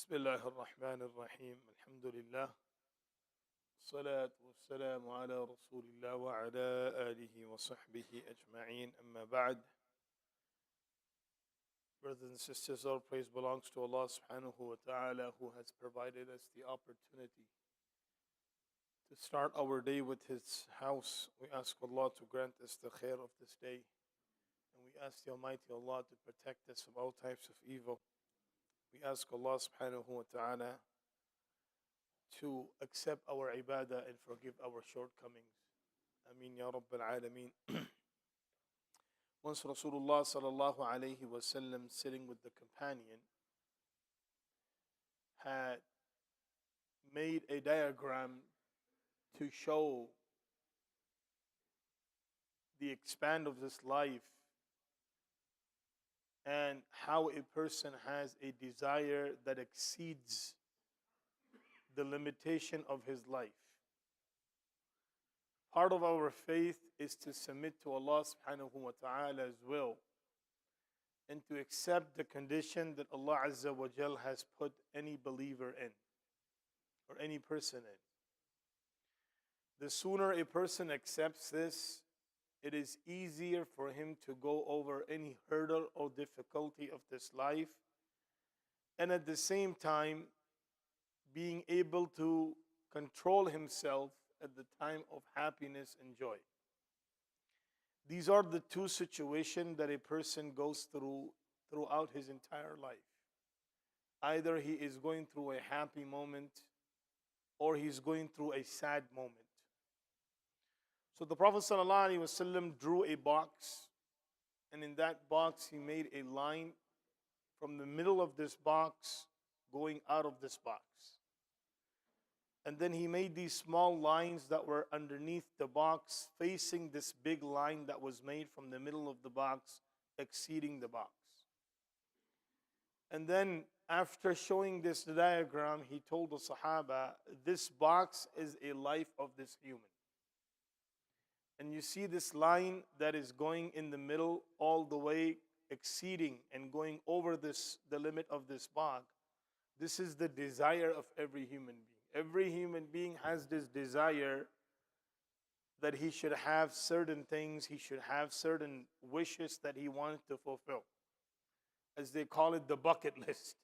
بسم الله الرحمن الرحيم الحمد لله الصلاة والسلام على رسول الله وعلى آله وصحبه أجمعين أما بعد. Brothers and sisters, all praise belongs to Allah subhanahu wa ta'ala, who has provided us the opportunity to start our day with His house. We ask Allah to grant us the khair of this day, and we ask the Almighty Allah to protect us from all types of evil. We ask Allah subhanahu wa ta'ala to accept our ibadah and forgive our shortcomings. Ameen ya Rabbil Alameen. Once Rasulullah sallallahu alayhi wasallam, sitting with the companion, had made a diagram to show the expand of this life and how a person has a desire that exceeds the limitation of his life. Part of our faith is to submit to Allah subhanahu wa ta'ala's will and to accept the condition that Allah Azza wa Jal has put any believer in or any person in. The sooner a person accepts this, it is easier for him to go over any hurdle or difficulty of this life, and at the same time being able to control himself at the time of happiness and joy. These are the two situations that a person goes through throughout his entire life. Either he is going through a happy moment or he's going through a sad moment. So the Prophet ﷺ drew a box, and in that box he made a line from the middle of this box going out of this box. And then he made these small lines that were underneath the box, facing this big line that was made from the middle of the box, exceeding the box. And then after showing this diagram, he told the Sahaba, this box is a life of this human. And you see this line that is going in the middle all the way, exceeding and going over the limit of this box. This is the desire of every human being. Every human being has this desire that he should have certain things, he should have certain wishes that he wants to fulfill. As they call it, the bucket list.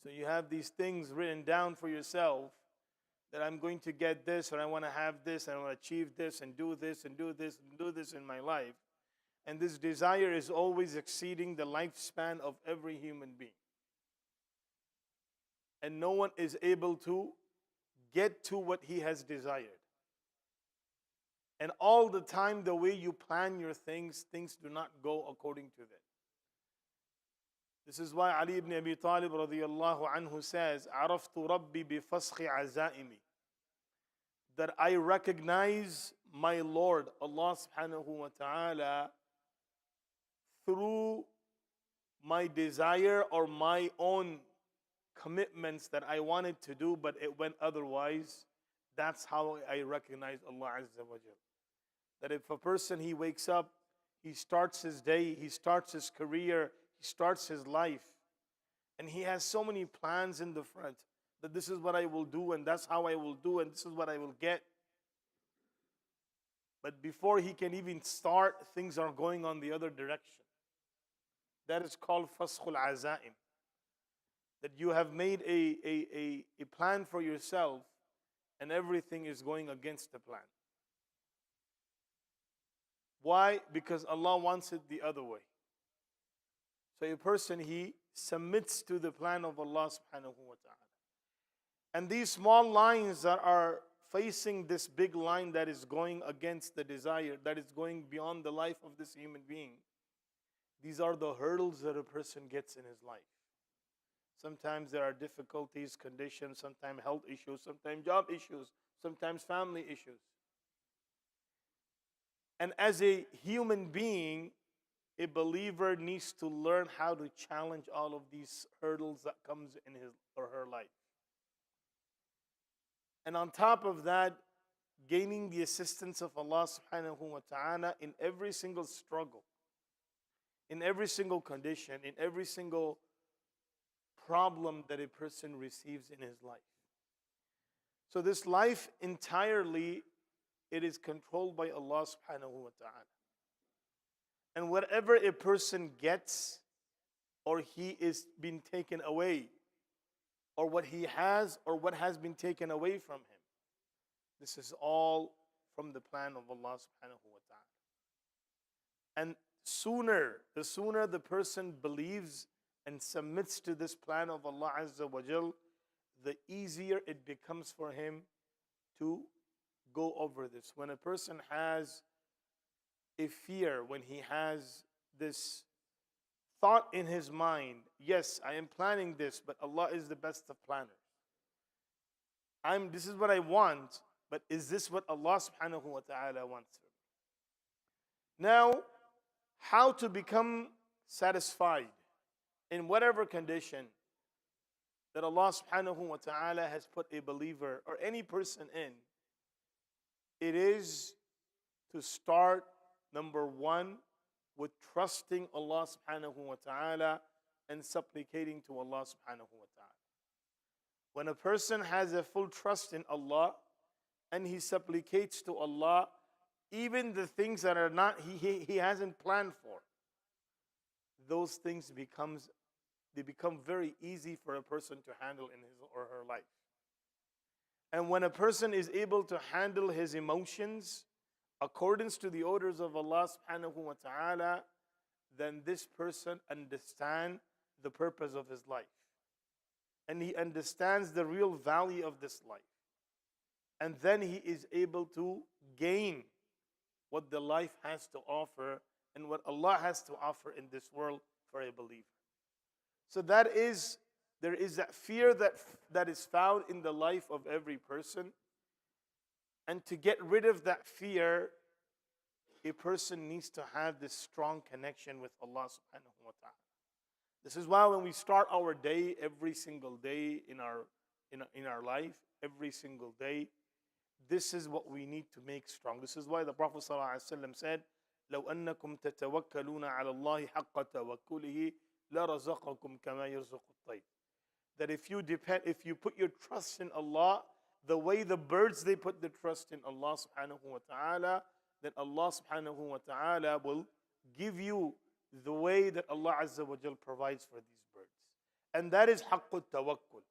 So you have these things written down for yourself, that I'm going to get this, or I want to have this, and I want to achieve this, and do this, and do this, and do this in my life. And this desire is always exceeding the lifespan of every human being. And no one is able to get to what he has desired. And all the time, the way you plan your things, things do not go according to that. This is why Ali ibn Abi Talib radiyallahu anhu says, "Araftu Rabbi bi fasxi azaimi," that I recognize my Lord, Allah subhanahu wa ta'ala, through my desire or my own commitments that I wanted to do, but it went otherwise. That's how I recognize Allah Azza wa Jal. That if a person, he wakes up, he starts his day, he starts his career, he starts his life, and he has so many plans in the front, that this is what I will do, and that's how I will do, and this is what I will get. But before he can even start, things are going on the other direction. That is called faskhul azaim. That you have made a plan for yourself, and everything is going against the plan. Why? Because Allah wants it the other way. So a person, he submits to the plan of Allah subhanahu wa ta'ala. And these small lines that are facing this big line that is going against the desire, that is going beyond the life of this human being, these are the hurdles that a person gets in his life. Sometimes there are difficulties, conditions, sometimes health issues, sometimes job issues, sometimes family issues. And as a human being, a believer needs to learn how to challenge all of these hurdles that comes in his or her life. And on top of that, gaining the assistance of Allah subhanahu wa ta'ala in every single struggle, in every single condition, in every single problem that a person receives in his life. So this life entirely, it is controlled by Allah subhanahu wa ta'ala. And whatever a person gets, or he is being taken away, or what he has or what has been taken away from him, this is all from the plan of Allah subhanahu wa ta'ala. And the sooner the person believes and submits to this plan of Allah Azza wa Jal, the easier it becomes for him to go over this. When a person has a fear, when he has this thought in his mind, yes, I am planning this, but Allah is the best of planners. This is what I want, but is this what Allah subhanahu wa ta'ala wants from me? Now, how to become satisfied in whatever condition that Allah subhanahu wa ta'ala has put a believer or any person in, it is to start, number one, with trusting Allah subhanahu wa ta'ala and supplicating to Allah subhanahu wa ta'ala. When a person has a full trust in Allah and he supplicates to Allah, even the things that are not he hasn't planned for, those things become very easy for a person to handle in his or her life. And when a person is able to handle his emotions accordance to the orders of Allah subhanahu wa ta'ala, then this person understands the purpose of his life. And he understands the real value of this life. And then he is able to gain what the life has to offer and what Allah has to offer in this world for a believer. So there is that fear that is found in the life of every person. And to get rid of that fear, a person needs to have this strong connection with Allah subhanahu wa ta'ala. This is why when we start our day, every single day in our life, every single day, this is what we need to make strong. This is why the Prophet ﷺ said, لو أنكم تتوكلون على الله حق توكله لرزقكم كما يرزق الطير. That if you put your trust in Allah, the way the birds they put the trust in Allah subhanahu wa ta'ala, then Allah subhanahu wa ta'ala will give you the way that Allah Azza wa Jal provides for these birds. And that is haqqut tawakkul.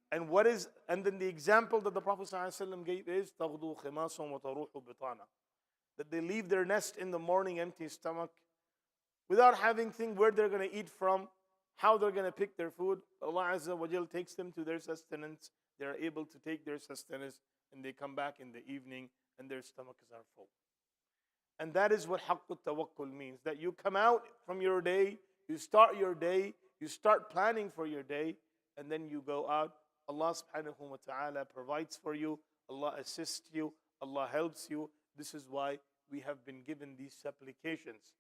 And then the example that the Prophet ﷺ gave is تَغْدُو خِمَاسٌ وَتَرُوحُ بِطَانًا. That they leave their nest in the morning empty stomach without having think where they're going to eat from, how they're going to pick their food. Allah Azza wa Jal takes them to their sustenance. They're able to take their sustenance and they come back in the evening and their stomachs are full. And that is what haqqut tawakkul means. That you come out from your day, you start your day, you start planning for your day, and then you go out. Allah subhanahu wa ta'ala provides for you, Allah assists you, Allah helps you. This is why we have been given these supplications.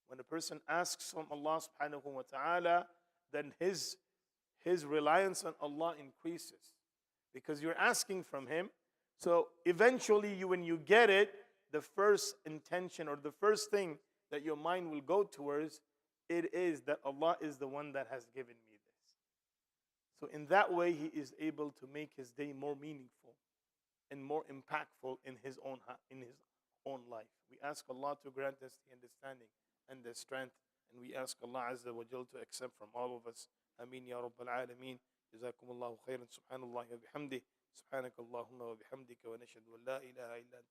When a person asks from Allah subhanahu wa ta'ala, then his reliance on Allah increases. Because you're asking from Him. So eventually, when you get it, the first intention or the first thing that your mind will go towards, it is that Allah is the one that has given me this. So in that way, he is able to make his day more meaningful and more impactful in his own life. We ask Allah to grant us the understanding and the strength, and we ask Allah Azza wa Jal to accept from all of us. Ameen ya Rabbal Alameen. جزاكم الله خيرا سبحان الله وبحمده سبحانك اللهم وبحمدك ونشهد أن لا إله إلا أنت